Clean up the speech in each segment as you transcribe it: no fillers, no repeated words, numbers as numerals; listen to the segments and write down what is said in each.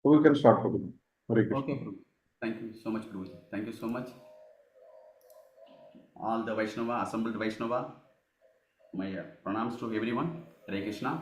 So we can start, Prabhu. Hare Krishna. Okay, Prabhu. Thank you so much, Prabhu. Thank you so much. All the Vaishnava, assembled Vaishnava, my pranams to everyone. Hare Krishna.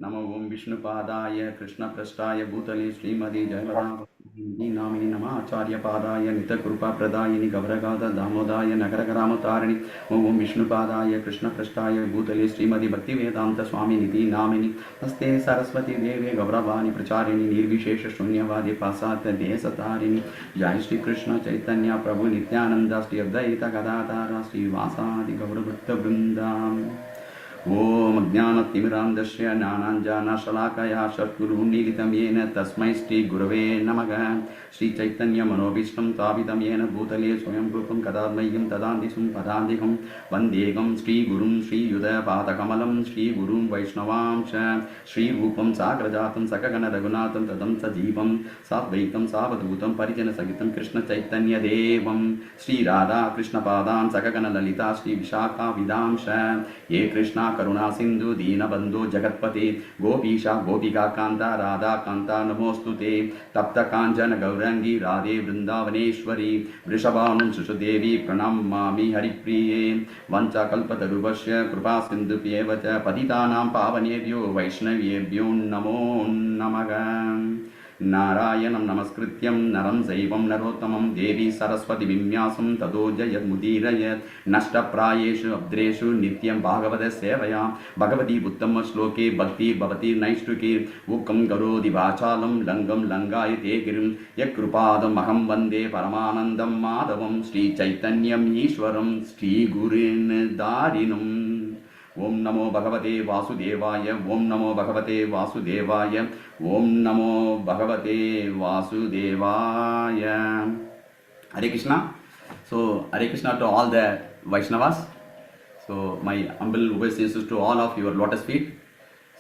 नमो ओं विष्णुपादाय कृष्णप्रष्टाय भूतले Shrimati Joymati nominee नमाचार्यपादाय नितकृपाप्रदायिनि गौरगाद दामोदाय नगरग्रामतारिणि ओं विष्णुपादाय कृष्णप्रष्टाय भूतले श्रीमती भक्तिवेदांत स्वामिनिति नामिनि हस्ते सरस्वती देवे गौरवाणी प्रचारिणि निर्विशेष शून्यवादी पासात देशतारिणि जय श्री कृष्ण चैतन्य प्रभु नित्यानंद श्री अद्वैत गदाधर श्रीवासादि गौरभक्तवृन्दाम् ओम अज्ञानतिमिरान्धस्य ज्ञानाञ्जनशलाकया चक्षुरुन्मीलितं येन तस्मै श्रीगुरवे नमः। श्रीचैतन्यमनोभीष्टं स्थापितं येन भूतले स्वयं रूपं कदामह्यं तदान्तिसं पदान्तिकं वन्देकं श्रीगुरुं श्रीयुतपादकमलं श्रीगुरुं वैष्णवांश श्रीरूपं साग्रजातं सकगणरघुनाथं तदं सजीवं साद्वैतं सावधूतं परिजनसहितं कृष्णचैतन्यदेवं श्रीराधाकृष्णपादां सकगणललिता श्रीविशाखाविदांश ये कृष्णा करुणा सिंधु दीनबंधु जगत्पते गोपीशा गोपिका कांता राधा कांता नमोस्तुते तप्त कांचन गौरंगी राधे वृंदावनेश्वरी वृषभानु सुषुदेवी प्रणमामि हरिप्रिये वंशकल्पतरुभ्यश्च कृपा सिन्धुभ्येव च पतितानां पावनेभ्यो वैष्णवेभ्यो नमो नमः। नारायणं नमस्कृत्यं नरं चैवं नरोत्तमं देवी सरस्वती विन्यासं ततो जयमुदीरयत् नष्टप्रायेषु अब्द्रेषु नित्यं भागवत सेवया भगवती उत्तम श्लोके भक्ति भवति नैष्ठिके उक्कं करोति वाचालं लङ्गं लङ्गायते गिरिं यत्कृपादमहं वन्दे परमानन्दं माधवं श्रीचैतन्यम् ईश्वरं श्रीगुरुन् दारिणम्। ओम नमो भगवते वासुदेवाय ओम नमो भगवते वासुदेवाय ओम नमो भगवते वासुदेवाय। Hare Krishna. So Hare Krishna to all the Vaishnavas. So my humble obeisances to all of your lotus feet.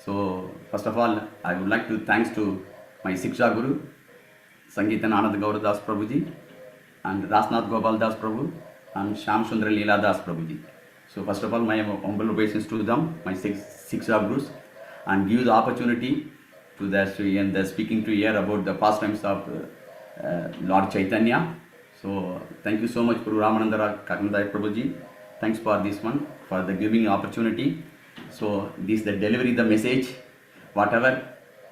So first of all, I would like to thanks to my Siksha Guru, Sangeetan Anand Gaur Das Prabhuji, and Rasnath Gopal Das Prabhu, and Sham Sundar Leela Das Prabhuji. So first of all, my humble obeisance to them, my six gurus, and give the opportunity to the speaking to hear about the pastimes of Lord Chaitanya. So thank you so much, Guru Ramananda Kakanadaya Prabhuji. Thanks for this one, for the giving opportunity. So this the delivery the message, whatever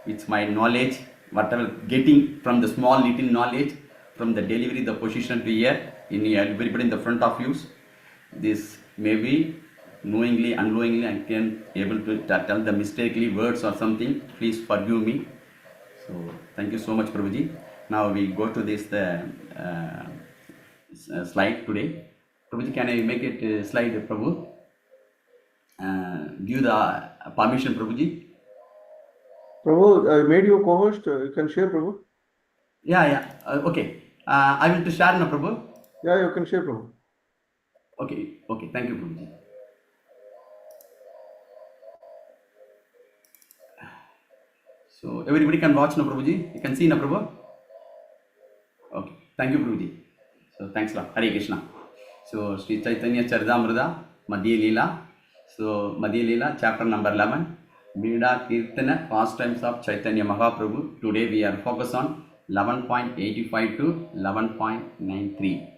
it's my knowledge, whatever getting from the small little knowledge, from the delivery the position to hear in everybody in the front of you. This maybe knowingly, unknowingly, I can able to tell the mistakenly words or something. Please forgive me. So thank you so much, Prabhuji. Now we go to this slide today. Prabhuji, can I make it slide, Prabhu? Give the permission, Prabhuji. Prabhu, I made you co-host. You can share, Prabhu. Yeah. Okay. I will to share now, Prabhu. Yeah, you can share, Prabhu. Okay. Thank you, Prabhuji. So everybody can watch now, Prabhuji. You can see now, Prabhu. Okay. Thank you, Prabhuji. So thanks a lot. Hare Krishna. So Sri Chaitanya Charitamrita, Madhya lila. So Madhya lila, chapter number 11. Beda-kirtana, Pastimes of Chaitanya Mahaprabhu. Today we are focused on 11.85 to 11.93.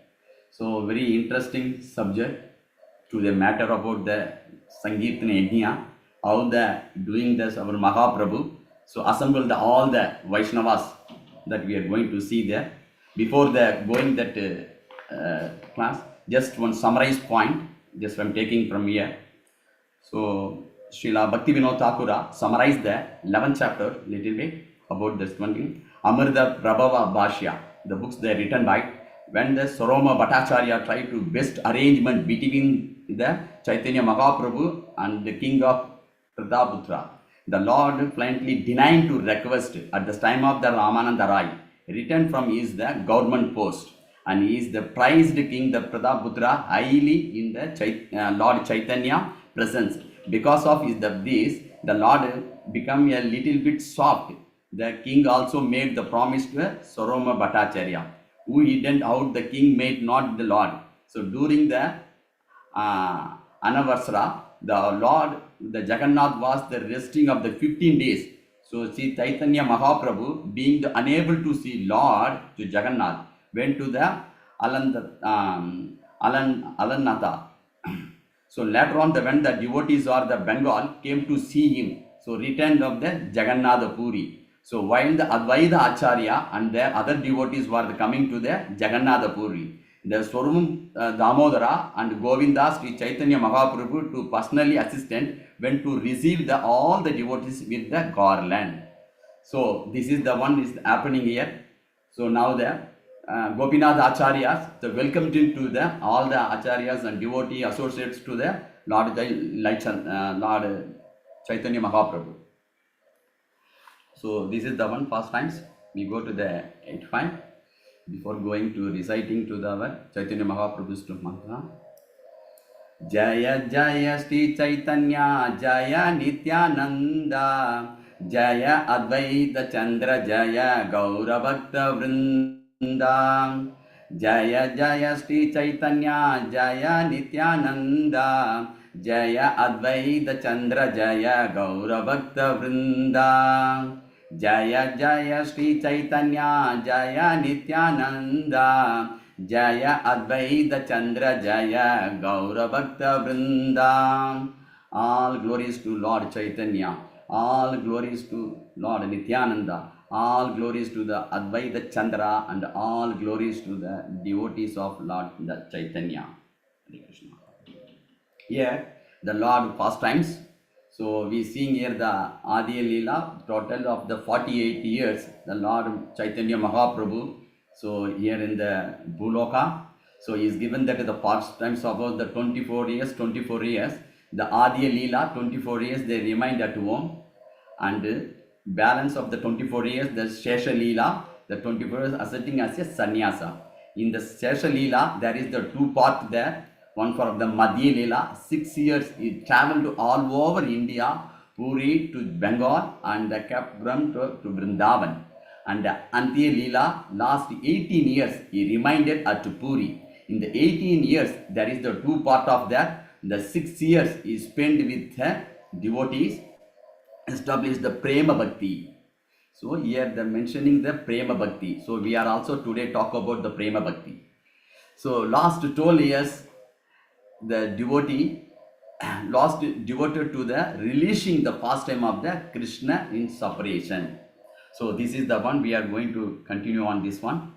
So very interesting subject to the matter about the Sankirtana Yajna, how the doing this our Mahaprabhu. So assemble all the Vaishnavas that we are going to see there. Before the going that class, just one summarized point, just I'm taking from here. So Srila Bhakti Vinod Thakura summarized the 11th chapter little bit about this one thing. Amrita Prabhava Bhashya, the books they are written by when the Saroma Bhattacharya tried to best arrangement between the Chaitanya Mahaprabhu and the king of Prataputra. The Lord plainly denied to request at the time of the Ramananda Rai, returned from his the government post, and he is the prized king, the Prataputra, highly in the Lord Chaitanya presence. Because of this, the Lord become a little bit soft. The king also made the promise to Saroma Bhattacharya, who hidden out the king made not the Lord. So during the Anavarsara, the Lord, the Jagannath was the resting of the 15 days. So see Chaitanya Mahaprabhu being unable to see Lord to Jagannath went to the Alanatha. So later on, when the devotees or the Bengal came to see him, so returned of the Jagannath Puri. So while the Advaita Acharya and their other devotees were coming to the Jagannath Puri, the Swarum Damodara and Govinda Sri Chaitanya Mahaprabhu to personally assistant went to receive all the devotees with the garland. So this is the one is happening here. So now the Gopinath Acharyas, so welcomed into the all the Acharyas and devotee associates to the Lord Lord Chaitanya Mahaprabhu. So this is the one Pastimes. We go to the 85 before going to reciting to the our Chaitanya Mahaprabhu's mantra. Jaya Jaya Sri Chaitanya Jaya Nityananda Jaya Advaita Chandra Jaya Gaura Bhakta Vrinda Jaya Jaya Sri Chaitanya Jaya Nityananda Jaya Advaita Chandra Jaya Gaura Bhakta Vrinda Jaya Jaya Sri Chaitanya Jaya Nityananda Jaya Advaita Chandra Jaya Gaura Bhakta Vrinda. All glories to Lord Chaitanya, all glories to Lord Nityananda, all glories to the Advaita Chandra, and all glories to the devotees of Lord Chaitanya. Hare Krishna. Here the Lord Pastimes. So we seeing here the Adi Lila, total of the 48 years, the Lord Chaitanya Mahaprabhu. So here in the Bhuloka, so he is given that the Pastimes about the 24 years, the Adi Lila, 24 years they remained at home, and balance of the 24 years, the Shesha Lila, the 24 years asserting as a sannyasa. In the Shesha Lila, there is the two parts there. One for the Madhya Lila, 6 years he traveled all over India, Puri to Bengal, and kept Brahm to Vrindavan. And Antya Lila, last 18 years he remained at Puri. In the 18 years, there is the two part of that. The 6 years he spent with devotees, established the Prema Bhakti. So here they are mentioning the Prema Bhakti. So we are also today talk about the Prema Bhakti. So last 12 years, the devotee lost devoted to the releasing the pastime of the Krishna in separation. So this is the one we are going to continue on this one.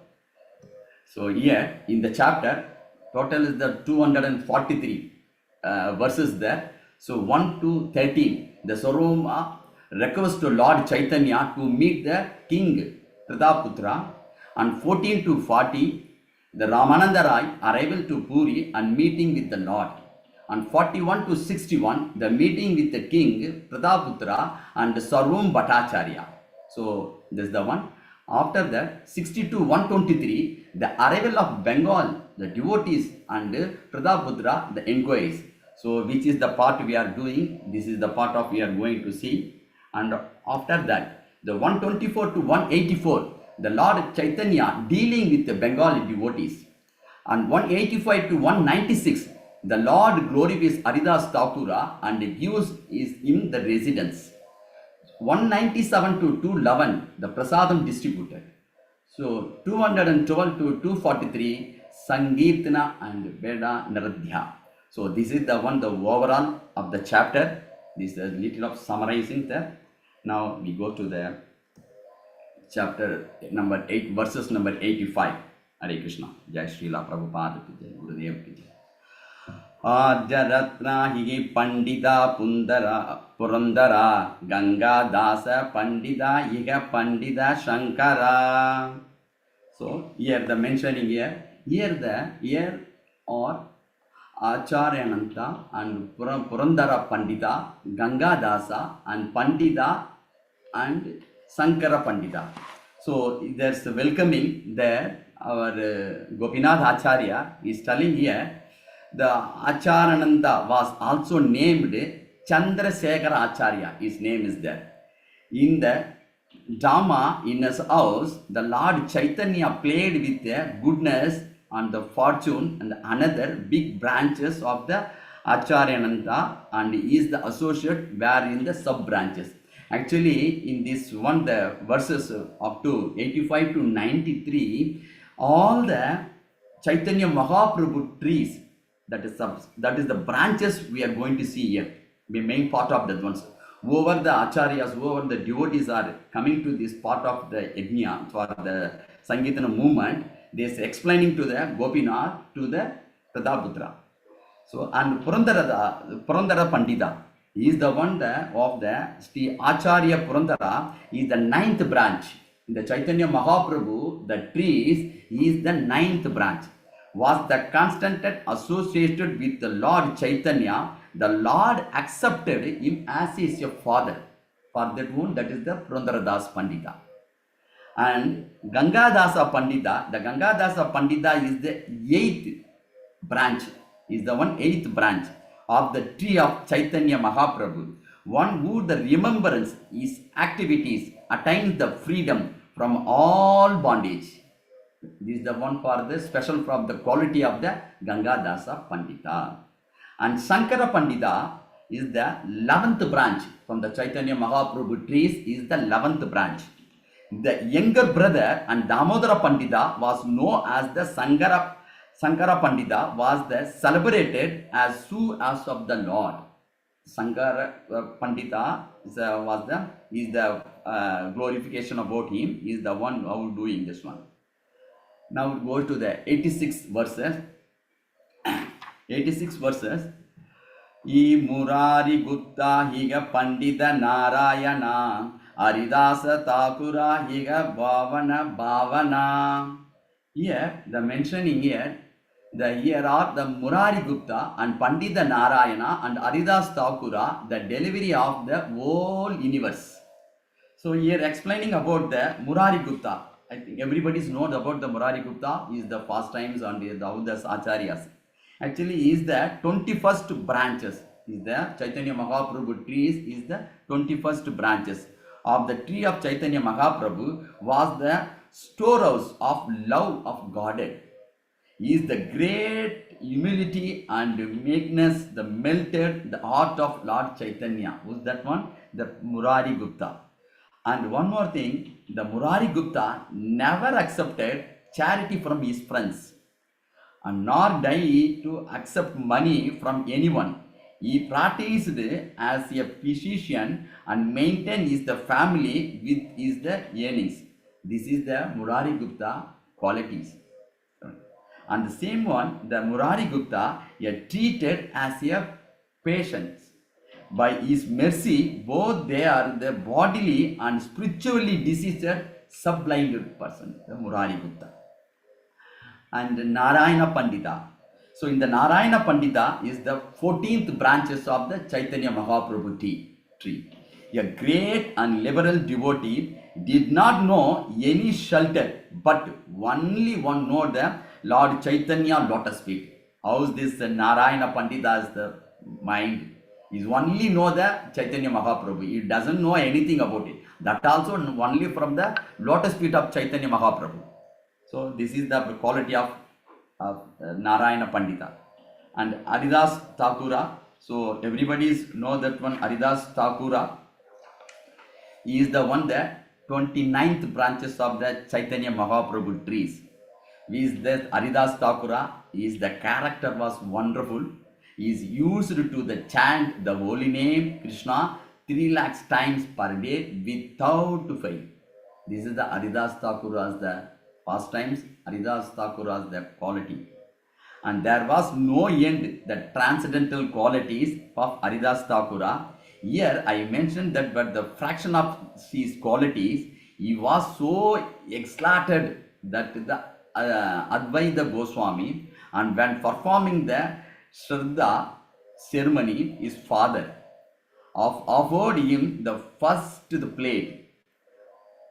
So here in the chapter, total is the 243 verses there. So 1 to 13, the Sarvama requests to Lord Chaitanya to meet the king Prataputra, and 14 to 40, the Ramananda Rai arrival to Puri and meeting with the Lord, and 41 to 61, the meeting with the king Prataputra and Sarvam Bhattacharya. So this is the one. After that, 60 to 123, the arrival of Bengal, the devotees, and Prataputra, the inquiries. So which is the part we are doing. This is the part of we are going to see. And after that, the 124 to 184, the Lord Chaitanya dealing with the Bengali devotees. And 185 to 196, the Lord glorifies Haridas Thakura and gives him the residence. 197 to 211, the Prasadam distributed. So 212 to 243, Sankirtana and Beda-kirtana. So this is the one, the overall of the chapter. This is a little of summarizing there. Now we go to the chapter number 8, verses number 85. Hare Krishna. Jai Srila Prabhupada ki jai, Gurudev ki jai. Ajaratna hi Pandita Purandara Ganga Dasa Pandita Iga Pandita Shankara. So here the mentioning here or Acharyananta and Purandara Pandita, Ganga Dasa and Pandita and Sankara Pandita. So there's welcoming there. Our Gopinath Acharya is telling here, the Acharananda was also named Chandrasekhara Acharya. His name is there. In the Dhamma, in his house, the Lord Chaitanya played with the goodness and the fortune and another big branches of the Acharyananda, and he is the associate wherein the sub branches. Actually, in this one, the verses up to 85 to 93, all the Chaitanya Mahaprabhu trees, that is the branches we are going to see here, the main part of that ones. Whoever the acharyas, whoever the devotees are coming to this part of the yajna for the Sankirtana movement, they are explaining to the Gopinath, to the Prataputra. So, and Purandara Pandita is the one of the Sri Acharya Purandara is the ninth branch. In the Chaitanya Mahaprabhu, the trees is the ninth branch. Was the constant associated with the Lord Chaitanya, the Lord accepted him as his father. For that one, that is the Purandara Das Pandita. And Gangadasa Pandita, the Gangadasa Pandita is the eighth branch, is the eighth branch of the tree of Chaitanya Mahaprabhu, one who the remembrance is activities attains the freedom from all bondage. This is the one for the special from the quality of the Gangadasa Pandita. And Sankara Pandita is the 11th branch from the Chaitanya Mahaprabhu trees, is the 11th branch. The younger brother and Damodara Pandita was known as the Sankara Pandita, was the celebrated as Su as of the Lord. Sankara Pandita is the glorification about him, is the one who doing this one. Now go to the 86 verses. 86 verses. E Murari Gupta higa Pandita Narayana Aridasa Thakura higa Bhavana. Here the mentioning here, here are the Murari Gupta and Pandita Narayana and Haridas Thakura, the delivery of the whole universe. So here explaining about the Murari Gupta. I think everybody knows about the Murari Gupta, is the Pastimes and the Udas Acharyas. Actually is the 21st branches, is the Chaitanya Mahaprabhu trees, is the 21st branches of the tree of Chaitanya Mahaprabhu, was the storehouse of love of Godhead. Is the great humility and meekness, the melted the heart of Lord Chaitanya. Who's that one? The Murari Gupta. And one more thing, the Murari Gupta never accepted charity from his friends, and nor did he to accept money from anyone. He practiced as a physician and maintained his the family with his the earnings. This is the Murari Gupta qualities. And the same one, the Murari Gupta, treated as a patient. By his mercy, both they are the bodily and spiritually diseased, subblinded person, the Murari Gupta. And Narayana Pandita. So in the Narayana Pandita is the 14th branches of the Chaitanya Mahaprabhu tree. A great and liberal devotee did not know any shelter, but only one know the Lord Chaitanya lotus feet. How is this Narayana Pandita is the mind? Is only know the Chaitanya Mahaprabhu. He doesn't know anything about it. That also only from the lotus feet of Chaitanya Mahaprabhu. So this is the quality of Narayana Pandita. And Haridas Thakura. So everybody know that one Haridas Thakura. He is the one, the 29th branches of the Chaitanya Mahaprabhu trees. Is that Haridas Thakura? Is the character was wonderful. Is used to the chant the holy name Krishna 3 lakhs times per day without fail. This is the Haridas Thakura's the pastimes, Haridas Thakura's the quality. And there was no end the transcendental qualities of Haridas Thakura. Here I mentioned that, but the fraction of his qualities, he was so exalted that the Advaita Goswami, and when performing the Shraddha ceremony, his father offered him the first plate.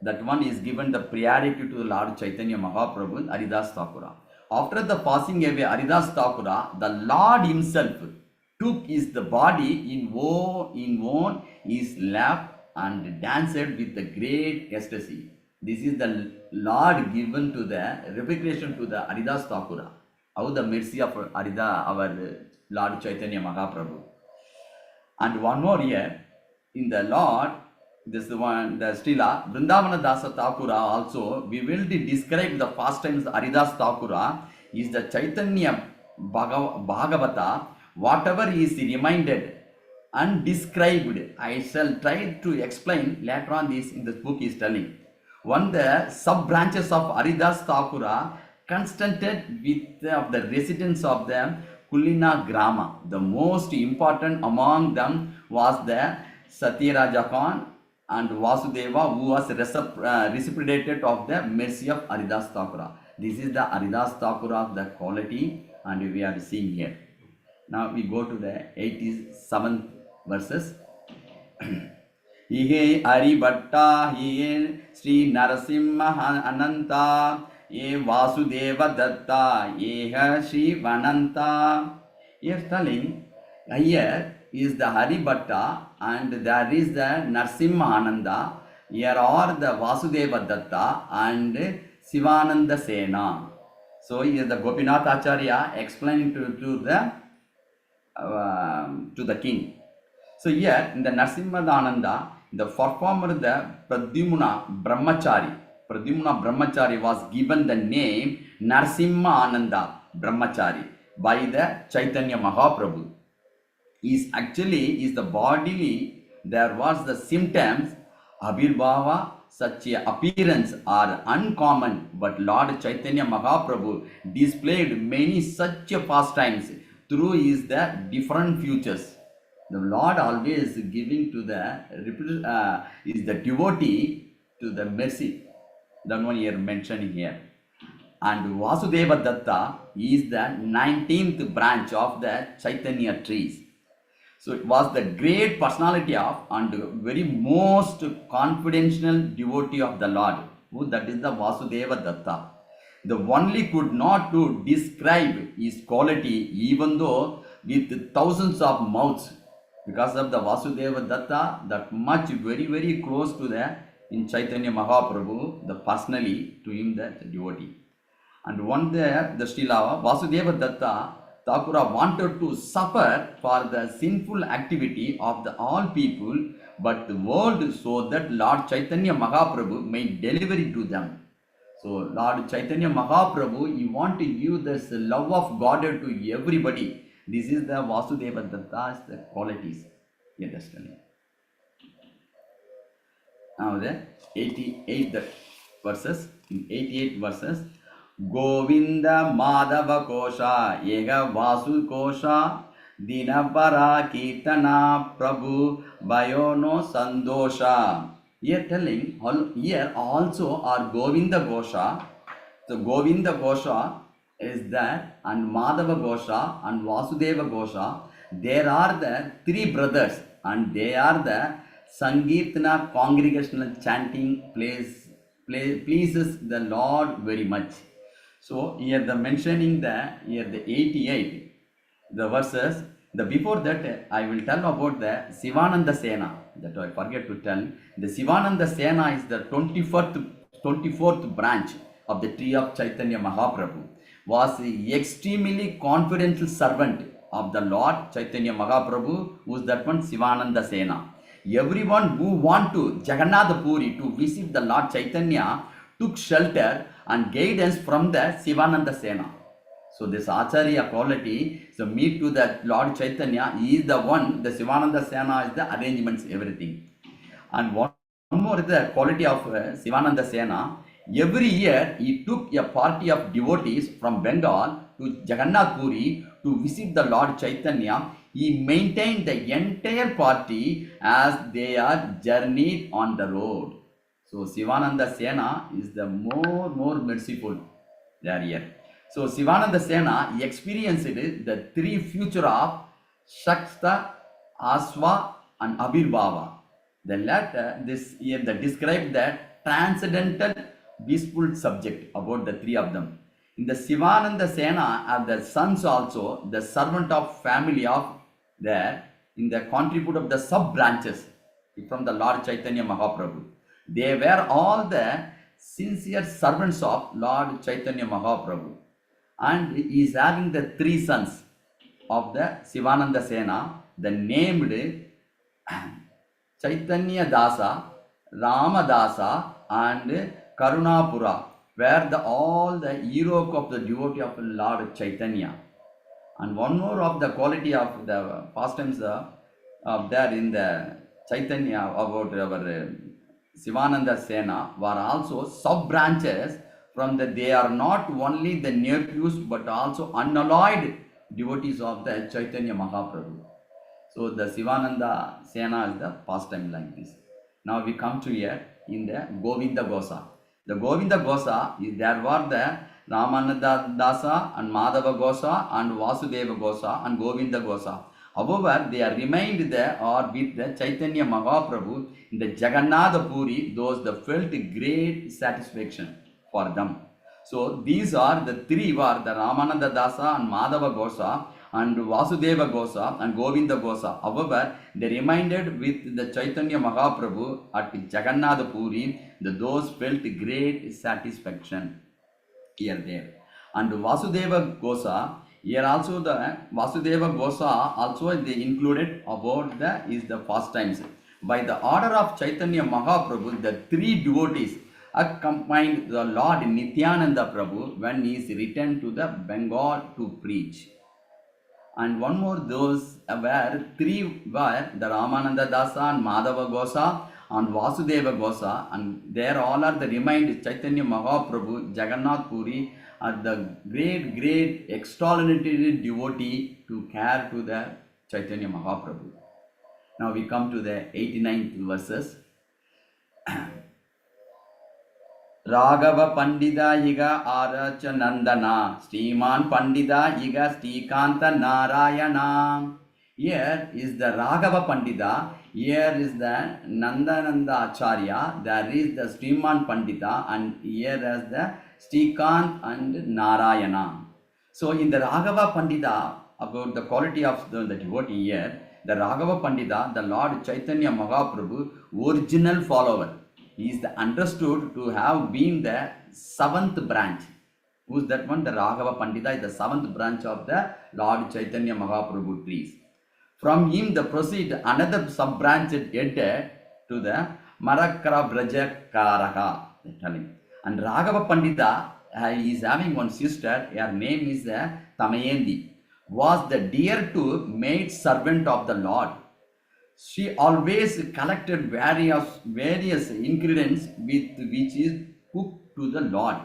That one is given the priority to the Lord Chaitanya Mahaprabhu, Haridas Thakura. After the passing away Haridas Thakura, the Lord himself took his the body in his lap and danced with the great ecstasy. This is the Lord given to the reputation to the Haridas Thakura. How the mercy of our Lord Chaitanya Mahaprabhu. And one more here, in the Lord, this one, the Stila, Vrindavana Dasa Thakura also, we will describe the Pastimes Haridas Thakura is the Chaitanya Bhagavata, whatever is reminded and described. I shall try to explain later on this in this book is telling. One the sub branches of Haridas Thakura constituted with the residents of the Kulina Grama. The most important among them was the Satyaraja Khan and Vasudeva, who was reciprocated of the mercy of Haridas Thakura. This is the Haridas Thakura of the quality, and we are seeing here. Now we go to the 87th verses. Ihe Aribhatta, Ihe Sri Narasimha Ananta, Ye Vasudeva Datta, Yeha Sri Vananta. Here telling, here is the Haribhatta and there is the Narasimha Ananda. Here are the Vasudeva Datta and Sivananda Sena. So here the Gopinath Acharya explained to the king. So here in the Narasimha the performer, the Pradyumna Brahmachari was given the name Narasimha Ananda Brahmachari by the Chaitanya Mahaprabhu. Is the bodily, there was the symptoms, Abhirbhava, such a appearance are uncommon, but Lord Chaitanya Mahaprabhu displayed many such pastimes through his the different futures. The Lord always giving to the is the devotee to the mercy. That one here mentioning here. And Vasudeva Datta is the 19th branch of the Chaitanya trees. So it was the great personality of and very most confidential devotee of the Lord, who that is the Vasudeva Datta. The only could not to describe his quality, even though with thousands of mouths, because of the Vasudeva Datta, that much very close to the in Chaitanya Mahaprabhu, the personally to him the devotee. And one there, the Srila Vasudeva Datta Thakura wanted to suffer for the sinful activity of the all people, but the world, so that Lord Chaitanya Mahaprabhu may deliver it to them. So Lord Chaitanya Mahaprabhu, he want to give this love of God to everybody. This is the Vasudeva Datta's the qualities. You understand? Now the 88 verses, in 88 verses, Govinda Madhava Kosha, Ega Vasu Kosha, Dinapara Kirtana Prabhu Bayono Sandosha. Here telling, here also are Govinda Gosha. So Govinda Gosha is that, and Madhava Gosha and Vasudeva Gosha. There are the three brothers, and they are the Sankirtana congregational chanting pleases the Lord very much. So here the mentioning here the 88, the verses, the before that I will tell about the Sivananda Sena, that I forget to tell. The Sivananda Sena is the 24th branch of the tree of Chaitanya Mahaprabhu, was extremely confidential servant of the Lord Chaitanya Mahaprabhu, who is that one Sivananda Sena. Everyone who want to Jagannath Puri to visit the Lord Chaitanya took shelter and guidance from the Sivananda Sena. So this Acharya quality, so meet to the Lord Chaitanya, he is the one, the Sivananda Sena is the arrangements, everything. And one more is the quality of Sivananda Sena. Every year he took a party of devotees from Bengal to Jagannath Puri to visit the Lord Chaitanya. He maintained the entire party as they are journeyed on the road. So Sivananda Sena is the more merciful there here. So Sivananda Sena experienced the three future of Shakta, Asva and Abhirbhava. The latter, this here that describe that transcendental blissful subject about the three of them. In the Sivananda Sena are the sons also, the servant of family of there, in the contribute of the sub branches from the Lord Chaitanya Mahaprabhu. They were all the sincere servants of Lord Chaitanya Mahaprabhu. And he is having the three sons of the Sivananda Sena, the named Chaitanya Dasa, Ramadasa and Karunapura, where all the hero of the devotee of Lord Chaitanya. And one more of the quality of the pastimes there in the Chaitanya about our Sivananda Sena were also sub branches from the, they are not only the nephews but also unalloyed devotees of the Chaitanya Mahaprabhu. So the Sivananda Sena is the pastime like this. Now we come to here in the Govinda Gosa. The Govinda Gosa, there were the Ramananda Dasa and Madhava Gosa and Vasudeva Gosa and Govinda Gosa. However, they are remained there or with the Chaitanya Mahaprabhu in the Jagannath Puri, those that felt great satisfaction for them. So these are the three were the Ramananda Dasa and Madhava Gosa and Vasudeva Gosa and Govinda Gosa. However, they remained with the Chaitanya Mahaprabhu at Jagannath Puri, those felt great satisfaction here there. And Vasudeva Gosa, here also the Vasudeva Gosa also they included about the is the pastimes. By the order of Chaitanya Mahaprabhu, the three devotees accompanied the Lord Nityananda Prabhu when he is returned to the Bengal to preach. And one more, those were three were the Ramananda Dasa and Madhava Gosa and Vasudeva Gosa, and there all are the remained Chaitanya Mahaprabhu, Jagannath Puri are the great extraordinary devotee to care to the Chaitanya Mahaprabhu. Now we come to the 89th verses. Raghava Pandita Iga Aracha Nandana, Sriman Pandita Iga Srikanta Narayana. Here is the Raghava Pandita, here is the Nandananda Acharya, there is the Sriman Pandita, and here is the Srikant and Narayana. So in the Raghava Pandita, about the quality of the devotee here, the Raghava Pandita, the Lord Chaitanya Mahaprabhu, original follower. He is understood to have been the seventh branch. Who is that one? The Raghava Pandita is the seventh branch of the Lord Chaitanya Mahaprabhu trees. From him, the proceed another sub branch headed to the Marakara Braja Karaka. And Raghava Pandita is having one sister. Her name is Tamayendi. Was the dear to maid servant of the Lord. She always collected various ingredients with which is cooked to the Lord.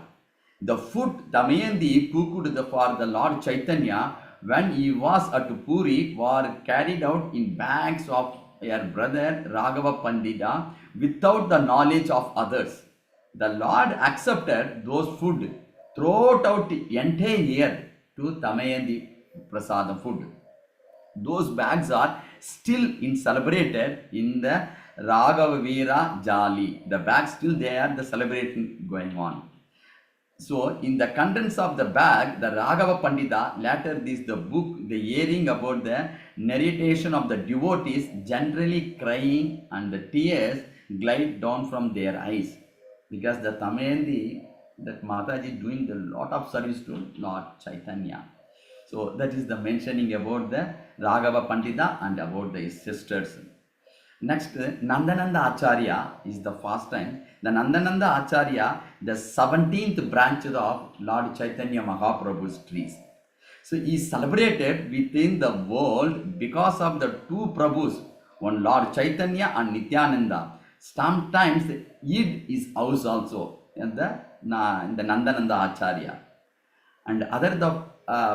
The food Damayanti cooked for the Lord Chaitanya when he was at Puri were carried out in bags of her brother Raghava Pandita without the knowledge of others. The Lord accepted those food throughout the entire year to Damayanti Prasada food. Those bags are still celebrated in the Raghava Veera Jali. The bags still there, the celebration going on. So in the contents of the bag, the Raghava Pandita, later this the book, the hearing about the narration of the devotees generally crying and the tears glide down from their eyes. Because the Tamayendi, that Mataji doing a lot of service to Lord Chaitanya. So that is the mentioning about the Raghava Pandita and about the sisters. Next, Nandananda Acharya is the first time. The Nandananda Acharya, the 17th branch of Lord Chaitanya Mahaprabhu's trees. So he is celebrated within the world because of the two Prabhus, one Lord Chaitanya and Nityananda. Sometimes Id is house also in the Nandananda Acharya. And other the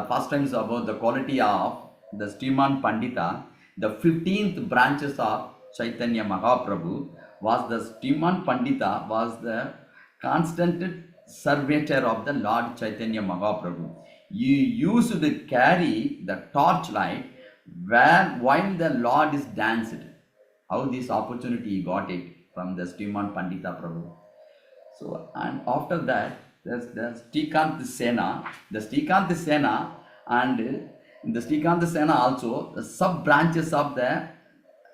pastimes about the quality of the Sriman Pandita, the 15th branches of Chaitanya Mahaprabhu was the Sriman Pandita was the constant servitor of the Lord Chaitanya Mahaprabhu. He used to carry the torchlight while the Lord is danced. How this opportunity he got it from the Sriman Pandita Prabhu. So and after that there's the Srikant Sena. The Srikant Sena and in the Srikant Sena also the sub branches of the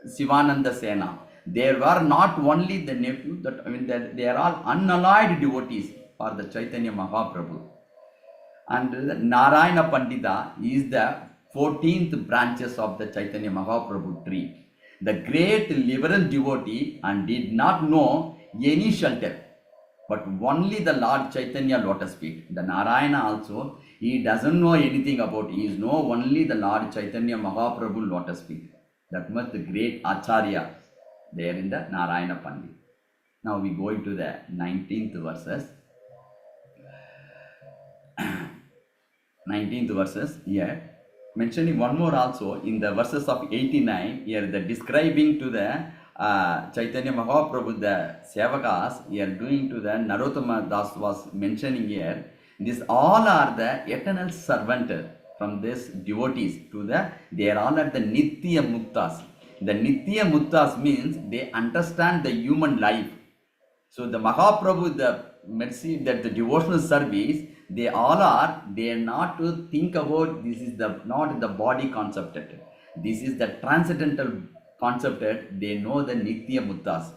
Sivananda Sena. There were not only the nephew, they are all unalloyed devotees for the Chaitanya Mahaprabhu. And the Narayana Pandita is the 14th branches of the Chaitanya Mahaprabhu tree. the great liberal devotee and did not know any shelter, but only the Lord Chaitanya lotus feet. The Narayana also, he doesn't know anything about, he is know only the Lord Chaitanya Mahaprabhu lotus feet. That much the great Acharya there in the Narayana Pandit. Now we go into the 19th verses. 19th verses here, mentioning one more also in the verses of 89, here the describing to the Chaitanya Mahaprabhu, the Sevakas, here doing to the Narottama Das was mentioning here, these all are the eternal servant from this devotees to the, they are all at the Nitya Muktas. The Nitya Muktas means they understand the human life. So the Mahaprabhu, the mercy, that the devotional service, they all are, they are not to think about, this is the not the body concept. This is the transcendental concept. They know the Nitya Muttas.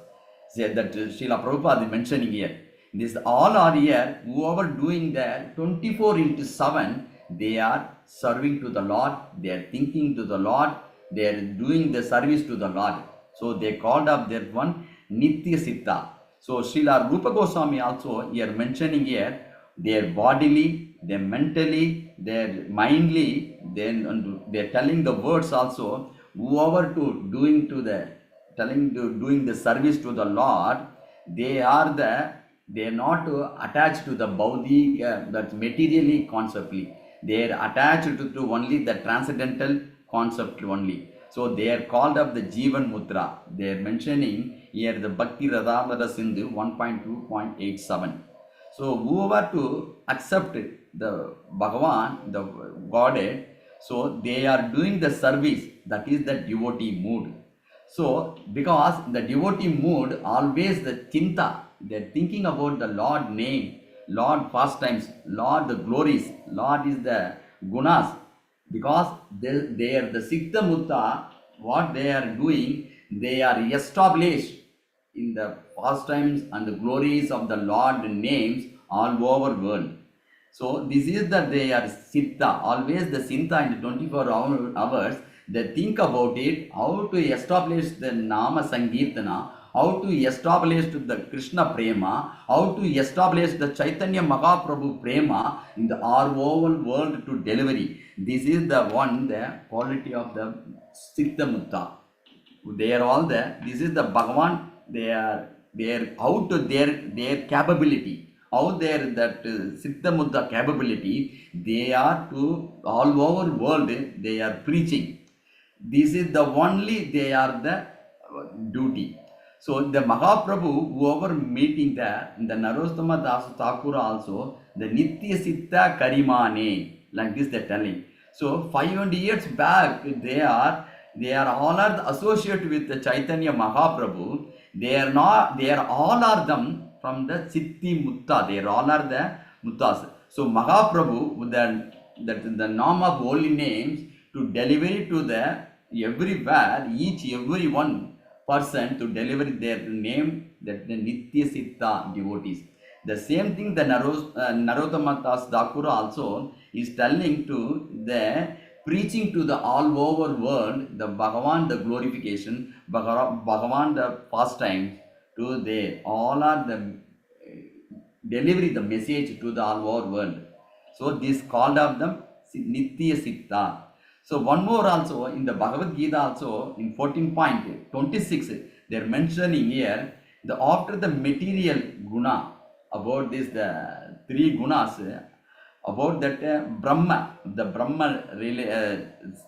Say that Srila Prabhupada is mentioning here. This all are here, whoever doing that 24/7, they are serving to the Lord, they are thinking to the Lord, they are doing the service to the Lord. So they called up their one Nitya Siddha. So Srila Rupa Goswami also here mentioning here, their bodily, their mentally, their mindly, then they're telling the words also, whoever to doing to the telling to doing the service to the Lord, they are not attached to the Baudhi, that materially conceptly. They are attached to only the transcendental concept only. So they are called up the Jivan Mudra. They are mentioning here the Bhakti Radhamrata Sindhu 1.2.87. So whoever to accept the Bhagavan, the Godhead, so they are doing the service, that is the devotee mood. So because the devotee mood, always the chinta, they are thinking about the Lord name, Lord pastimes, Lord the glories, Lord is the gunas, because they are the Siddha Mutta, what they are doing, they are established in the pastimes and the glories of the Lord names all over world. So this is that they are Siddha, always the Sinta in the 24 hours, they think about it, how to establish the Nama Sankirtana, how to establish the Krishna Prema, how to establish the Chaitanya Mahaprabhu Prema in the our whole world to delivery. This is the one, the quality of the Siddha Mutta. They are all there. This is the Bhagavan, they are out to their capability, how their that Siddha Mutta capability, they are to all over world, they are preaching. This is the only, they are the duty. So the Mahaprabhu, whoever meeting there, the Narottama Das Thakura also, the Nitya Siddha Karimane, like this they're telling. So 500 years back, they are all are associated with the Chaitanya Mahaprabhu. They are all are them from the Siddhi Mutta. They are all are the Muttas. So Mahaprabhu, with the norm of holy names, to deliver it to the everywhere, every one person to deliver their name, that the Nitya Siddha devotees. The same thing the Narottama Das Thakura also is telling to the preaching to the all over world, the Bhagavan, the glorification, Bhagavan, the pastimes, to they all are the delivery the message to the all over world. So this called of them Nitya Siddha. So one more also in the Bhagavad Gita also in 14.26 they are mentioning here the after the material guna, about this the three gunas, about that Brahma, the Brahma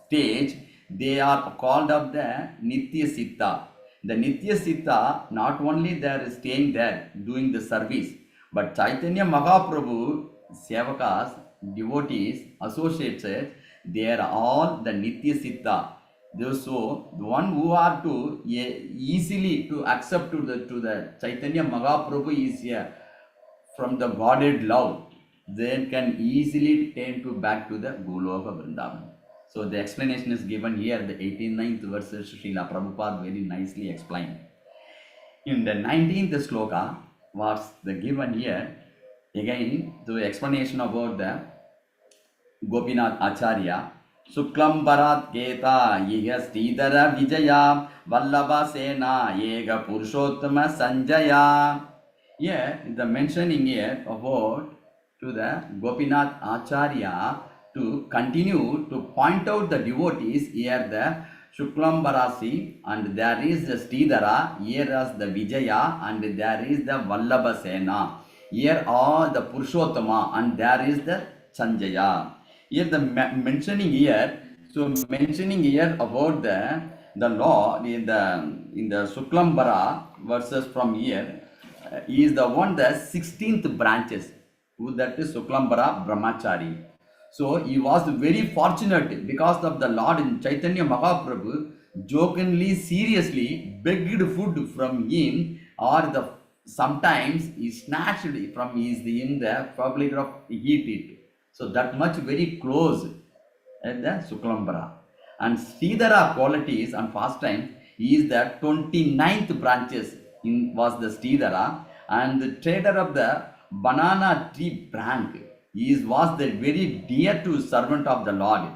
stage, they are called up the Nitya Siddha. The Nitya Siddha, not only they are staying there doing the service, but Chaitanya Mahaprabhu, Sevakas, devotees, associates, they are all the Nitya Siddha. So the one who are to easily to accept to the Chaitanya Mahaprabhu is from the Godhead love, then can easily turn to back to the Goloka Vrindavan. So the explanation is given here, the 89th verses, Srila Prabhupada very nicely explained. In the 19th sloka, what's the given here, again the explanation about the Gopinath Acharya, Suklambarat Keta Iga Sridhara Vijaya Vallabha Sena Ega Purushottama Sanjaya. Here, the mentioning here about to the Gopinath Acharya to continue to point out the devotees here the Shuklambarasi and there is the Sridhara, here is the Vijaya and there is the Vallabha Sena. Here are the Purushottama and there is the Sanjaya. Here the mentioning here, so mentioning here about the law in the Suklambara verses from here is the one the 16th branches, who that is Suklambara Brahmachari. So he was very fortunate because of the Lord in Chaitanya Mahaprabhu jokingly, seriously begged food from him, or the sometimes he snatched from his in the public of eat it. So that much very close at the Suklambara. And Sridhara qualities and pastimes is the 29th branches in was the Sridhara, and the trader of the banana tree branch was the very dear to servant of the Lord.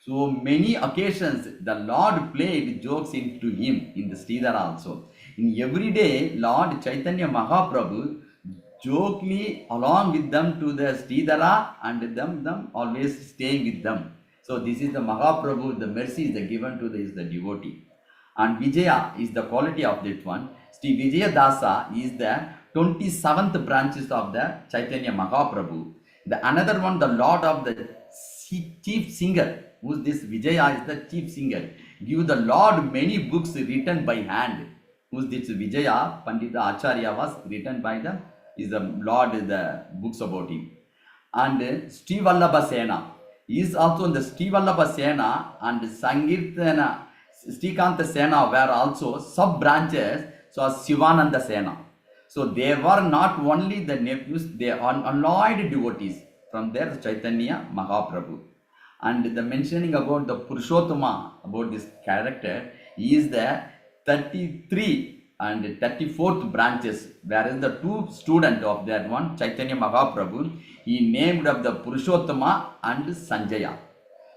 So many occasions the Lord played jokes into him in the Sridhara also. In every day, Lord Chaitanya Mahaprabhu jokingly along with them to the Sridhara and them always staying with them. So this is the Mahaprabhu, the mercy is the given to the devotee. And Vijaya is the quality of that one. Sri Vijaya Dasa is the 27th branches of the Chaitanya Mahaprabhu. The another one, the Lord of the chief singer, who's this Vijaya is the chief singer, give the Lord many books written by hand. Who's this Vijaya? Pandita Acharya was written by the is the Lord the books about him. And Sri Vallabha Sena is also in the Sri Vallabha Sena and Sankirtana Srikanta Sena were also sub branches, so Sivananda Sena. So they were not only the nephews, they are allied devotees from their Chaitanya Mahaprabhu. And the mentioning about the Purushottama, about this character, is the 33 and 34th branches, whereas the two students of that one, Chaitanya Mahaprabhu, he named of the Purushottama and Sanjaya.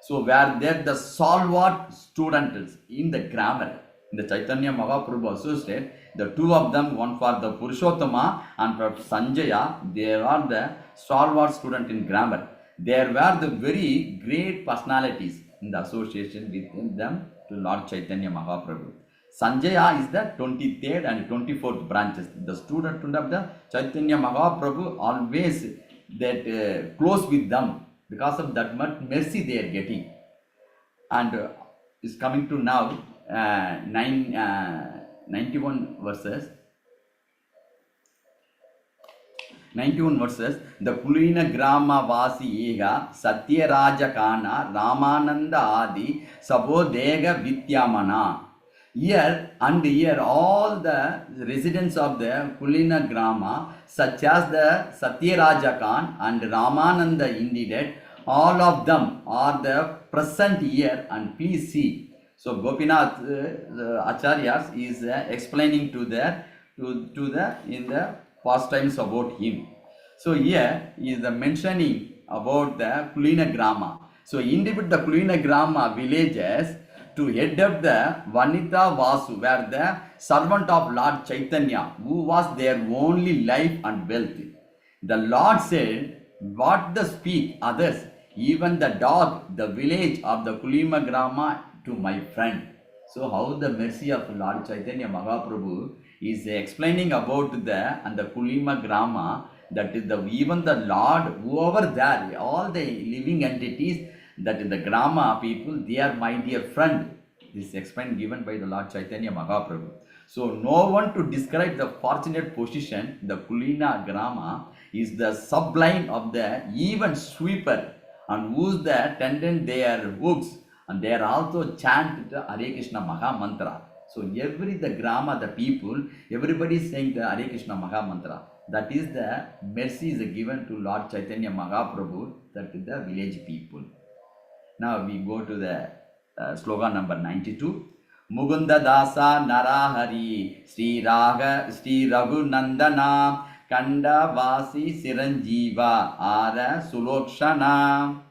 So where there the stalwart students in the grammar, in the Chaitanya Mahaprabhu associate, the two of them, one for the Purushottama and for Sanjaya, they are the stalwart student in grammar. There were the very great personalities in the association with them to Lord Chaitanya Mahaprabhu. Sanjaya is the 23rd and 24th branches. The student of the Chaitanya Mahaprabhu always that close with them because of that much mercy they are getting. And is coming to now 91 verses. 91 verses. The Kulina Grama Vasi Ega Satya Raja Kana Ramananda Adi Sabodega Vidyamana. Here and here all the residents of the Kulina Grama, such as the Satyaraja Khan and Ramananda indeed, all of them are the present here, and please see. So Gopinath Acharyas is explaining to the in the pastimes about him. So here is the mentioning about the Kulina Grama. So indeed the Kulina Grama villages to head up the Vanita Vasu, were the servant of Lord Chaitanya, who was their only life and wealth. The Lord said, what the speak others, even the dog, the village of the Kulima Grama to my friend. So how the mercy of Lord Chaitanya Mahaprabhu is explaining about the and the Kulima Grama, that is the even the Lord, whoever there, all the living entities, that in the Grama people, they are my dear friend. This is explained given by the Lord Chaitanya Mahaprabhu. So no one to describe the fortunate position, the Kulina Grama is the sublime of the even sweeper, and whose the attendant their hooks, and they are also chant the Hare Krishna Maha Mantra. So every the Grama, the people, everybody is saying the Hare Krishna Maha Mantra. That is the mercy is given to Lord Chaitanya Mahaprabhu, that is the village people. Now we go to the slogan number 92. Mukunda Dasa Narahari Sri Raghunandana Kanda Vasi Siranjiva Ara Sulokshana.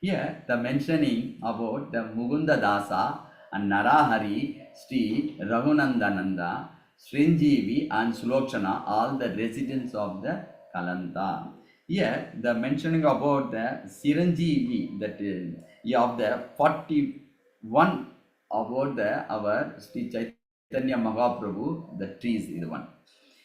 Here, the mentioning about the Mukunda Dasa and Narahari, Sri Raghunandananda, Srinjeevi and Sulokshana, all the residents of the Kalanta. Here, the mentioning about the Siranjeevi, that is, of the 41 about the our Sri Chaitanya Mahaprabhu, the trees is the one.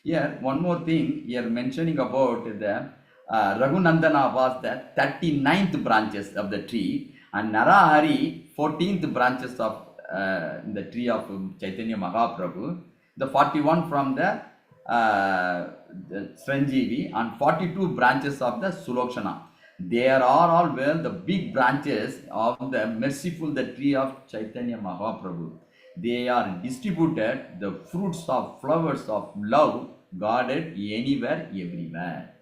Here, one more thing, here mentioning about the Raghunandana was the 39th branches of the tree, and Narahari 14th branches of the tree of Chaitanya Mahaprabhu, the 41 from the Sranjeevi and 42 branches of the Sulokshana. They are all well the big branches of the merciful the tree of Chaitanya Mahaprabhu. They are distributed the fruits of flowers of love guarded anywhere, everywhere.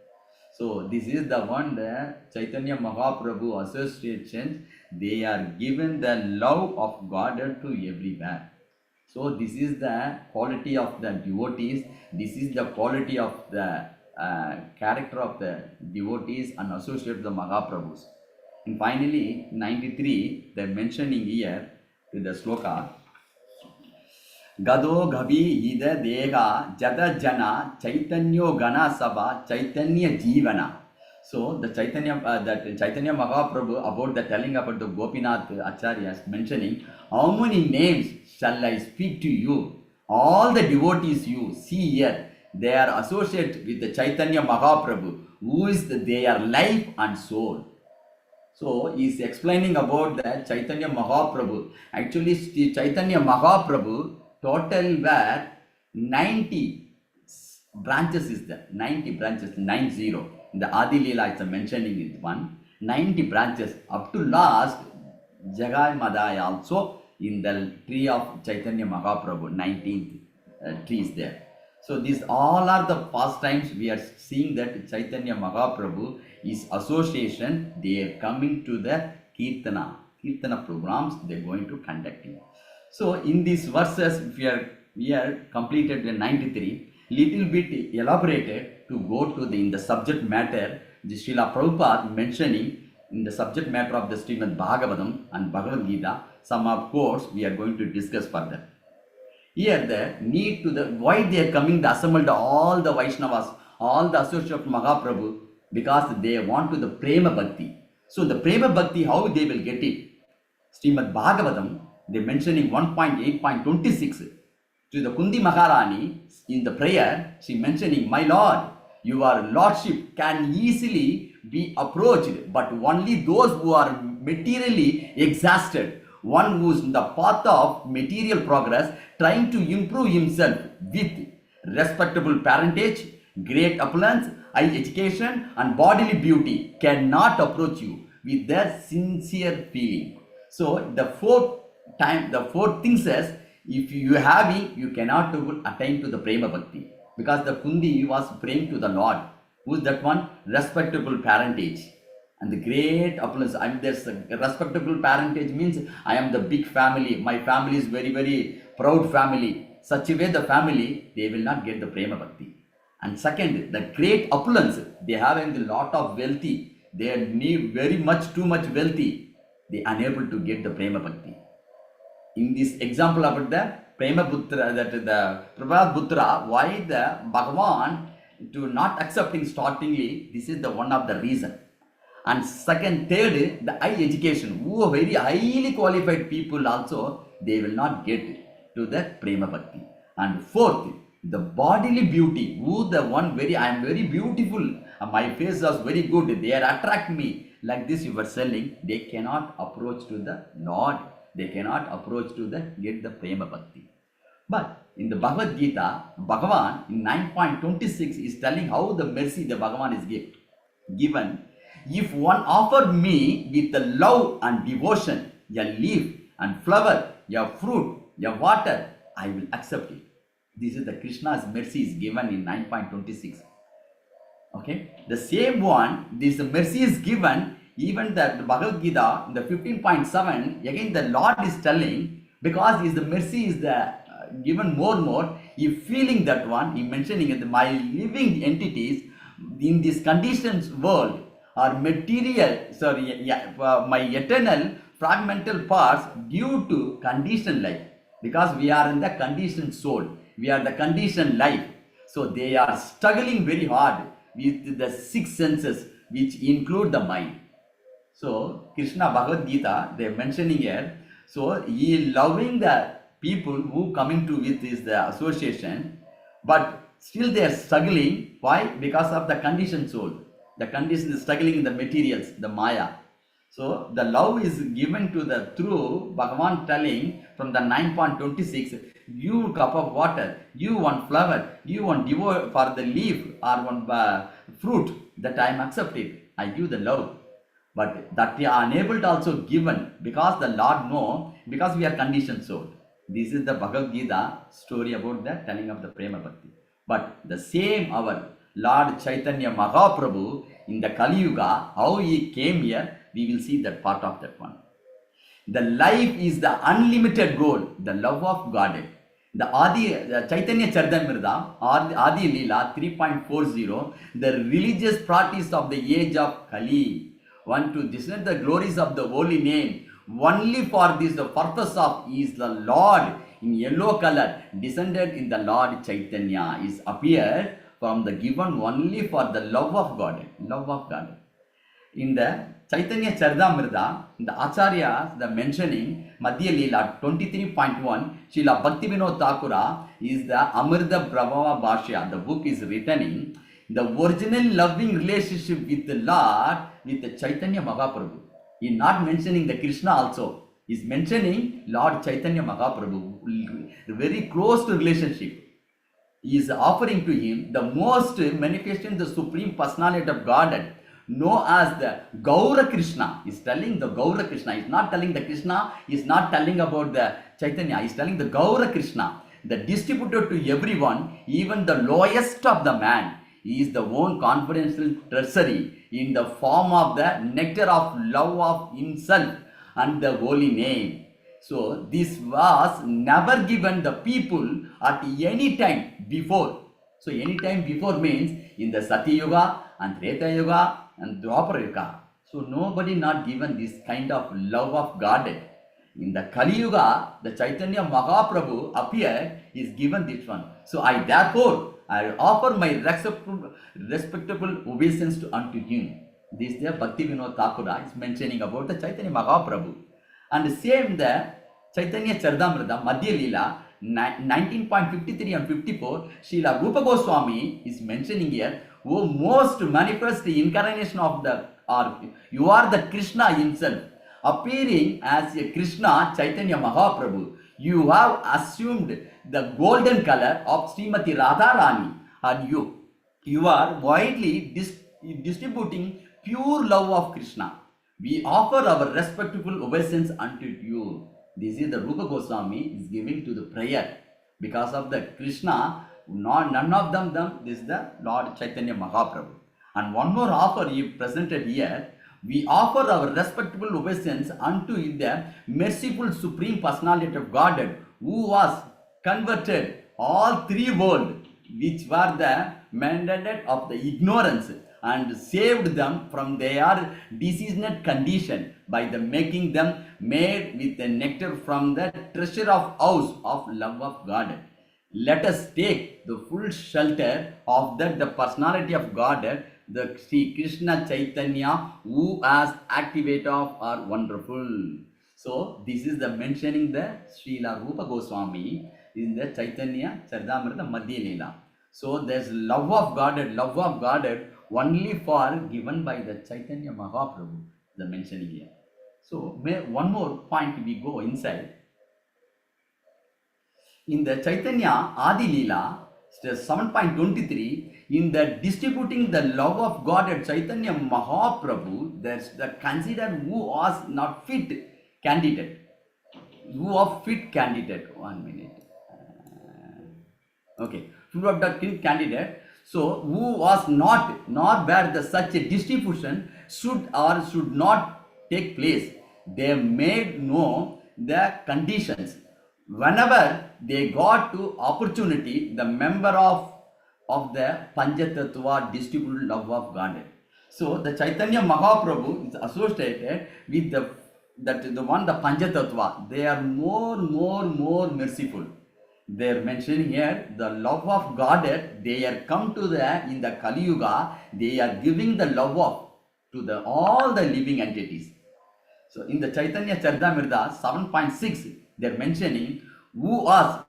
So this is the one the Chaitanya Mahaprabhu associations, they are given the love of God to everywhere. So this is the quality of the devotees, this is the quality of the character of the devotees and associated with the Mahaprabhus. And finally, 93, the mentioning here to the sloka, Gado Gabi Ida Dega Jada Jana Chaitanyo Gana Sabha Chaitanya Jivana. So the Chaitanya that Chaitanya Mahaprabhu about the telling about the Gopinath Acharyas mentioning how many names shall I speak to you? All the devotees you see here, they are associated with the Chaitanya Mahaprabhu, who is their life and soul. So he is explaining about the Chaitanya Mahaprabhu. Actually, Chaitanya Mahaprabhu total were 90 branches is there. 90 branches, 90. In the Adi Lila it's mentioning it one. 90 branches up to last Jagai Madhya also in the tree of Chaitanya Mahaprabhu, 19th tree is there. So these all are the pastimes we are seeing that Chaitanya Mahaprabhu is association, they are coming to the Kirtana programs they are going to conducting. So in these verses we are completed in 93, little bit elaborated to go to in the subject matter, the Srila Prabhupada mentioning in the subject matter of the Srimad Bhagavatam and Bhagavad Gita, some of course we are going to discuss further. Here the need to the, why they are coming the assembled all the Vaishnavas, all the associates of Mahaprabhu, because they want to the Prema Bhakti. So the Prema Bhakti, how they will get it? Srimad Bhagavatam, they mentioning 1.8.26 to the Kundi Maharani in the prayer, she mentioning, my Lord, your Lordship can easily be approached, but only those who are materially exhausted, one who is in the path of material progress, trying to improve himself with respectable parentage, great opulence, high education and bodily beauty, cannot approach you with their sincere feeling. So the fourth thing says, if you having, you cannot attain to the Prema Bhakti. Because the Kundi was praying to the Lord. Who is that one? Respectable parentage. And the great opulence. I mean, there's a respectable parentage means I am the big family. My family is very, very proud family. Such a way the family, they will not get the Prema Bhakti. And second, the great opulence. They have a lot of wealthy. They need very much, too much wealthy. They are unable to get the Prema Bhakti. In this example about the Prema Putra, that the Prabhat Putra, why the Bhagavan to not accepting startingly, this is the one of the reason. And second, third, the high education, who are very highly qualified people also, they will not get to the Prema Bhakti. And fourth, the bodily beauty, who the one very, I am very beautiful, my face was very good, they are attract me, like this you were selling, they cannot approach to the Lord. They cannot approach to the get the Prema Bhakti. But in the Bhagavad Gita, Bhagavan in 9.26 is telling how the mercy the Bhagavan is given. If one offer me with the love and devotion, a leaf and flower, a fruit, a water, I will accept it. This is the Krishna's mercy is given in 9.26. Okay, the same one, this mercy is given. Even the Bhagavad Gita, the 15.7, again the Lord is telling, because the mercy is the given more and more, he feeling that one, he mentioning it, my living entities in this conditions world, or material, my eternal fragmental parts due to conditioned life. Because we are in the conditioned soul, we are the conditioned life. So they are struggling very hard with the six senses, which include the mind. So Krishna Bhagavad Gita, they are mentioning here. So he loving the people who coming to with is the association, but still they are struggling. Why? Because of the conditioned soul. The condition is struggling in the materials, the Maya. So the love is given to the through Bhagavan telling from the 9.26, you cup of water, you one flower, you one devour for the leaf or one fruit that I am accepted. I give the love. But that we are unable to also given because the Lord know, because we are conditioned soul. This is the Bhagavad Gita story about the telling of the Prema Bhakti. But the same our Lord Chaitanya Mahaprabhu in the Kali Yuga, how he came here, we will see that part of that one. The life is the unlimited goal, the love of Godhead. The Chaitanya Charitamrita, Adi Lila 3.40, the religious practice of the age of Kali. Want to discern the glories of the holy name. Only for this, the purpose of is the Lord in yellow color, descended in the Lord Chaitanya, is appeared from the given only for the love of God. Love of God. In the Chaitanya Charitamrita, the Acharyas, the mentioning Madhya Lila 23.1, Srila Bhaktivinoda Thakura is the Amrita Prabhava Bhashya. The book is written in the original loving relationship with the Lord, with the Chaitanya Mahaprabhu. He is not mentioning the Krishna also. He is mentioning Lord Chaitanya Mahaprabhu. Very close to relationship. He is offering to him the most manifesting the Supreme Personality of Godhead, known as the Gaura Krishna. He is telling the Gaura Krishna. He is not telling the Krishna. He is not telling about the Chaitanya. He is telling the Gaura Krishna, the distributor to everyone, even the lowest of the man. He is the own confidential treasury in the form of the nectar of love of himself and the holy name. So this was never given the people at any time before. So any time before means in the Satya Yuga and Treta Yuga and Dwapara Yuga. So nobody not given this kind of love of Godhead. In the Kali Yuga, the Chaitanya Mahaprabhu appeared, is given this one. So I offer my respectable obeisance unto him. This the Bhaktivinoda Thakura is mentioning about the Chaitanya Mahaprabhu. And same the Chaitanya Charitamrita, Madhya Lila 19.53 and 54, Srila Rupa Goswami is mentioning here, who most manifest the incarnation of the, or you are the Krishna himself, appearing as a Krishna Chaitanya Mahaprabhu. You have assumed the golden color of Srimati Radharani, and you are widely distributing pure love of Krishna. We offer our respectful obeisance unto you. This is the Rupa Goswami is giving to the prayer. Because of the Krishna, none of them, this is the Lord Chaitanya Mahaprabhu. And one more offer he presented here. We offer our respectable obeisance unto the merciful Supreme Personality of Godhead, who was converted all three worlds, which were the mandate of the ignorance, and saved them from their diseased condition by the making them made with the nectar from the treasure of house of love of God. Let us take the full shelter of that the personality of God, the Sri Krishna Chaitanya, who as activator of are wonderful. So this is the mentioning the Srila Rupa Goswami in the Chaitanya Charitamrita Madhya Lila. So there's love of Godhead only for given by the Chaitanya Mahaprabhu, the mentioning here. So one more point we go inside. In the Chaitanya Adi Lila 7.23, in the distributing the love of God at Chaitanya Mahaprabhu, there's the consider who was not fit candidate. Who was fit candidate? 1 minute. Okay, who of the fit candidate. So who was not, nor where the such a distribution should or should not take place. They made know the conditions. Whenever they got to opportunity, the member of the Panchatattva distributed love of God. So the Chaitanya Mahaprabhu is associated with the Panchatattva. They are more merciful. They are mentioning here the love of Godhead. They are come to in the Kali Yuga. They are giving the love of to all the living entities. So in the Chaitanya Charitamrita 7.6, they are mentioning who was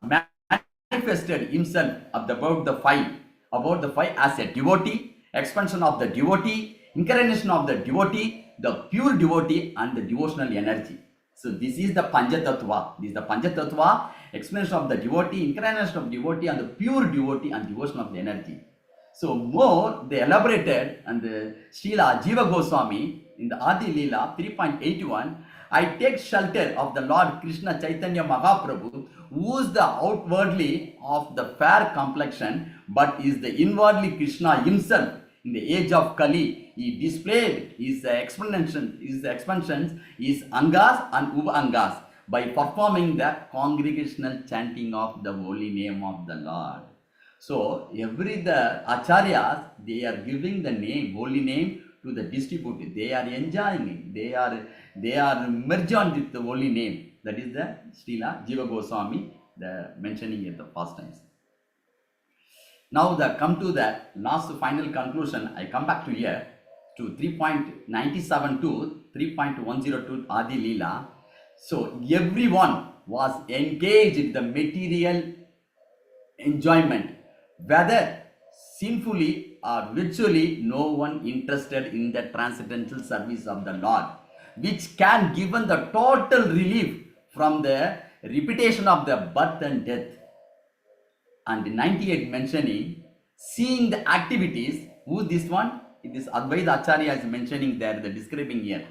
manifested himself about the five as a devotee, expansion of the devotee, incarnation of the devotee, the pure devotee, and the devotional energy. So this is the Panchatattva. This is the Panchatattva, explanation of the devotee, incarnation of devotee, and the pure devotee and devotion of the energy. So more they elaborated, and Srila Jiva Goswami in the Adi Lila 3.81, I take shelter of the Lord Krishna Chaitanya Mahaprabhu, who is the outwardly of the fair complexion, but is the inwardly Krishna himself. In the age of Kali, he displayed his expansions, his angas and upangas by performing the congregational chanting of the holy name of the Lord. So the acharyas, they are giving the name, holy name to the distributed. They are enjoying it. They are merged on with the holy name. That is the Srila Jiva Goswami, the mentioning at the Pastimes. Now come to the last final conclusion. I come back to here to 3.97 to 3.102 Adi Lila. So everyone was engaged in the material enjoyment, whether sinfully or virtually. No one interested in the transcendental service of the Lord, which can given the total relief from the repetition of the birth and death. And 98 mentioning seeing the activities. Who this one? This Advaita Acharya is mentioning there, the describing here.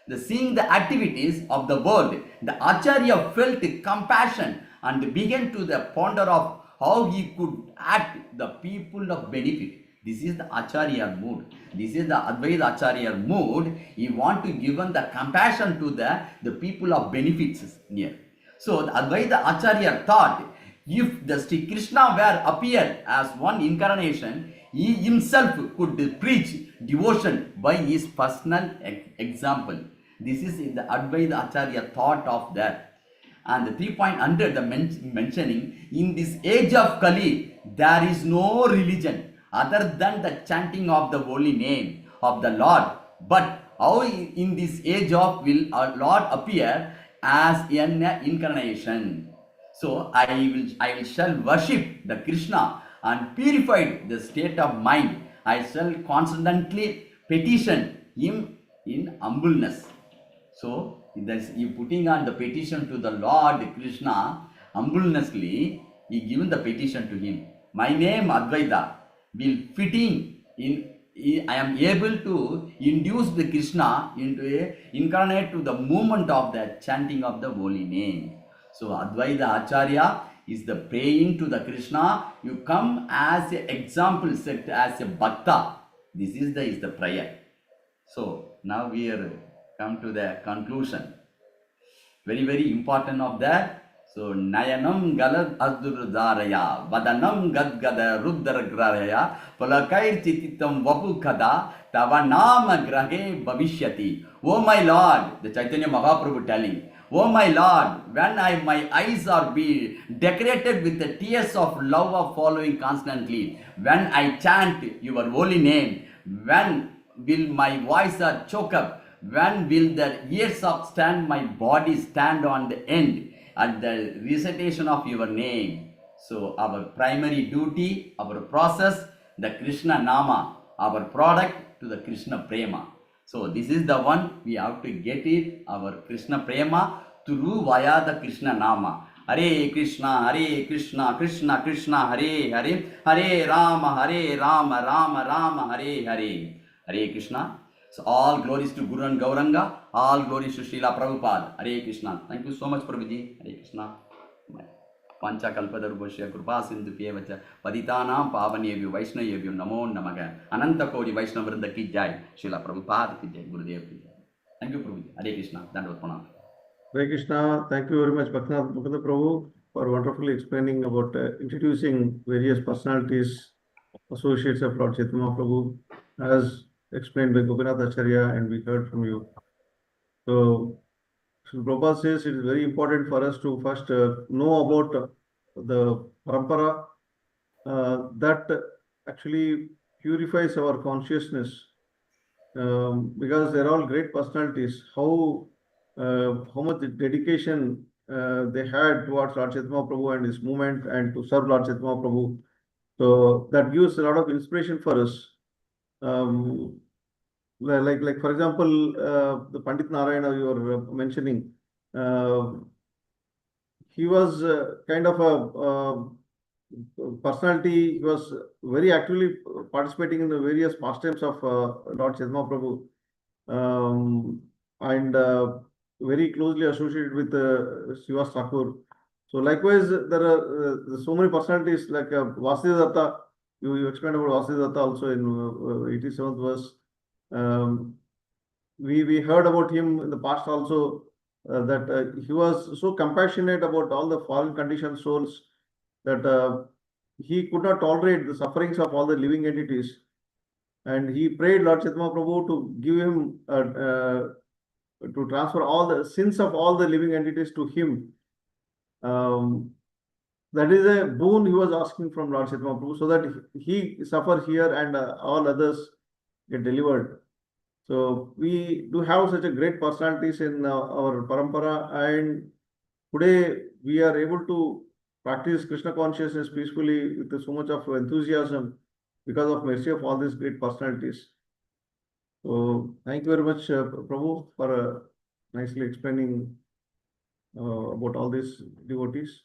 The seeing the activities of the world, the Acharya felt compassion and began to the ponder of how he could act the people of benefit. This is the Acharya mood. This is the Advaita Acharya mood. He want to give the compassion to the people of benefits here. So the Advaita Acharya thought, if the Sri Krishna were appeared as one incarnation, he himself could preach devotion by his personal example. This is the Advaita Acharya thought of that. And the 3.100 the mentioning, in this age of Kali, there is no religion other than the chanting of the holy name of the Lord. But how in this age of will our Lord appear as an incarnation? So I shall worship the Krishna and purify the state of mind. I shall constantly petition him in humbleness. So you putting on the petition to the Lord Krishna humblenessly, he given the petition to him. My name Advaita will fitting in. I am able to induce the Krishna into incarnate to the movement of the chanting of the holy name. So Advaita Acharya is the praying to the Krishna. You come as an example set as a bhakta. This is the prayer. So now we are come to the conclusion. Very important of that. So Nayanam Galad Asdurdaraya, Vadanam Gadgada Rudragrahaya, Palakair Chititam Vapukada, Tavanama Grahe Bhavishyati. Oh my Lord, the Chaitanya Mahaprabhu telling, oh my Lord, when my eyes are be decorated with the tears of love of following constantly, when I chant your holy name, when will my voice are choke up, when will the ears of stand, my body stand on the end at the recitation of your name. So our primary duty, our process, the Krishna Nama, our product to the Krishna Prema. So this is the one we have to get it, our Krishna Prema, through via the Krishna Nama. Hare Krishna, Krishna Krishna, Hare Hare, Hare Rama, Rama Rama, Hare Hare. Hare Krishna. So all glories to Guru and Gauranga, all glories to Srila Prabhupada. Hare Krishna. Thank you so much, Prabhuji. Hare Krishna. Pancha Kalpadarubhashya Krupa Sindhu Pyevacha Paditanam Pavanevyu Vaishnavevyu Namo Namaga Ananta Kodi Vaishnavrinda Ki Jai, Srila Prabhupada Ki Jai, Gurudev Ki Jai. Thank you, Prabhuji. Hare Krishna. Dandavat Pranam. Hare Krishna. Thank you very much, Bhaktanath Mukunda Prabhu, for wonderfully explaining about introducing various personalities, associates of Lord Chaitanya Mahaprabhu as explained by Gopinath Acharya, and we heard from you. So, Srila Prabhupada says it is very important for us to first know about the parampara that actually purifies our consciousness, because they're all great personalities. How much dedication they had towards Lord Chaitanya Mahaprabhu and his movement and to serve Lord Chaitanya Mahaprabhu. So that gives a lot of inspiration for us. Like for example, the Pandit Narayana you were mentioning, uh, he was kind of a personality. He was very actively participating in the various pastimes of Lord Chaitanya Prabhu, and very closely associated with Srivas Thakur. So likewise, there are so many personalities like Vasudeva Datta. You explained about Vasudeva Datta also in 87th verse. We heard about him in the past also, that he was so compassionate about all the fallen conditioned souls that he could not tolerate the sufferings of all the living entities, and he prayed Lord Chaitanya Prabhu to give him to transfer all the sins of all the living entities to him. That is a boon he was asking from Lord Chaitanya Prabhu, so that he suffer here and all others get delivered. So we do have such a great personalities in our parampara, and today we are able to practice Krishna consciousness peacefully with so much of enthusiasm because of mercy of all these great personalities. So thank you very much, Prabhu, for nicely explaining about all these devotees.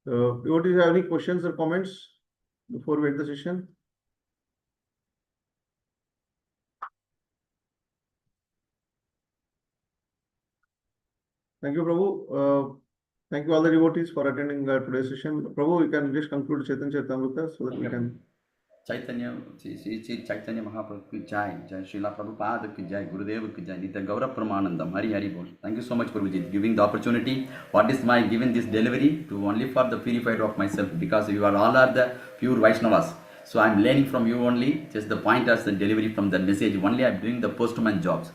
Devotees, have any questions or comments before we end the session? Thank you, Prabhu. Thank you all the devotees for attending today's session. Prabhu, you can just conclude Chaitanya Charitamrita so that we can. Chaitanya, Sri Chaitanya Mahaprabhu ki jai, Jai Srila Prabhupada ki jai, Gurudev ki jai, Nitya Gaura Pramanandam, Hari Hari Bol. Thank you so much, Prabhuji, giving the opportunity. What is my given this delivery to only for the purified of myself, because you are all are the pure Vaishnavas. So I'm learning from you only, just the point as the delivery from the message. Only I'm doing the postman jobs.